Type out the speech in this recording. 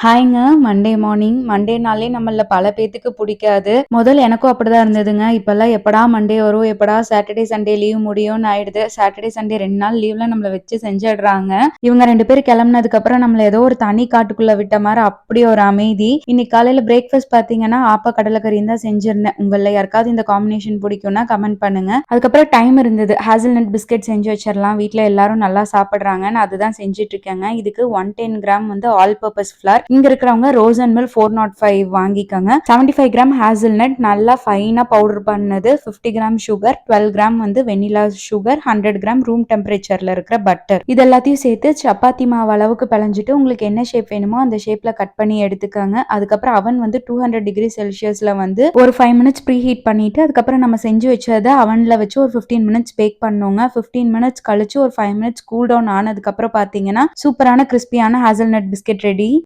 ஹாய்ங்க. Monday morning. மண்டேனாலே நம்மள பல பேத்துக்கு புடிக்காது. முதல்ல எனக்கும் அப்படிதான் இருந்ததுங்க. இப்பல்லாம் எப்படா மண்டே வரும்? எப்படா சாட்டர்டே, சண்டே லீவ் முடியும்னு ஆயிடுது. சாட்டர்டே, சண்டே 2 நாள் லீவ்ல நம்மள வச்சு செஞ்சிடுறாங்க. இவங்க 2 பேரும் கிளம்புனதுக்கப்புறம் நம்மள ஏதோ ஒரு தனி காட்டுக்குள்ள விட்ட மாரி அப்படி ஒரு அமைதி. இன்னைக்கு காலையில பிரேக்ஃபாஸ்ட் பார்த்தீங்கன்னா, ஆப்ப கடலைக்கறியும் தான் செஞ்சிருந்தேன். உங்கள்ல யாருக்காவது இந்த காம்பினேஷன் பிடிக்கும்னா கமெண்ட் பண்ணுங்க. அதுக்கப்புறம் டைம் இருந்தது. ஹேசல்நட் பிஸ்கட் செஞ்சு வச்சிரலாம். வீட்ல எல்லாரும் நல்லா சாப்பிடுறாங்கன்னு அதுதான் செஞ்சுட்டு இருக்கேங்க. இதுக்கு 110 கிராம் வந்து ஆல் பர்பஸ் ஃப்ளார். இங்க இருக்கிறவங்க ரோஸ் அண்ட் மில் 405 வாங்கிக்கோங்க. 75 கிராம் ஹேசல்நட் நல்லா ஃபைனா பவுடர் பண்ணது, 50 கிராம் சுகர், 12 கிராம் வந்து வெனிலா சுகர், 100 கிராம் ரூம் டெம்பரேச்சர்ல இருக்கிற பட்டர். இது எல்லாத்தையும் சேர்த்து சப்பாத்தி மாவு அளவுக்கு பிழைஞ்சிட்டு உங்களுக்கு என்ன ஷேப் வேணுமோ அந்த ஷேப்ல கட் பண்ணி எடுத்துக்கோங்க. அதுக்கப்புறம் அவன் வந்து 200 டிகிரி செல்சியஸ்ல வந்து ஒரு 5 மினிட்ஸ் ப்ரீ ஹீட் பண்ணிட்டு அதுக்கப்புறம் நம்ம செஞ்சு வச்சதை அவன்ல வச்சு ஒரு 15 மினிட்ஸ் பேக் பண்ணுங்க. 15 மினிட்ஸ் கழிச்சு ஒரு 5 மினிட்ஸ் கூல் டவுன் ஆனதுக்கு அப்புறம் பாத்தீங்கன்னா சூப்பரான கிறிஸ்பியான ஹேசல்நட் பிஸ்கெட் ரெடி.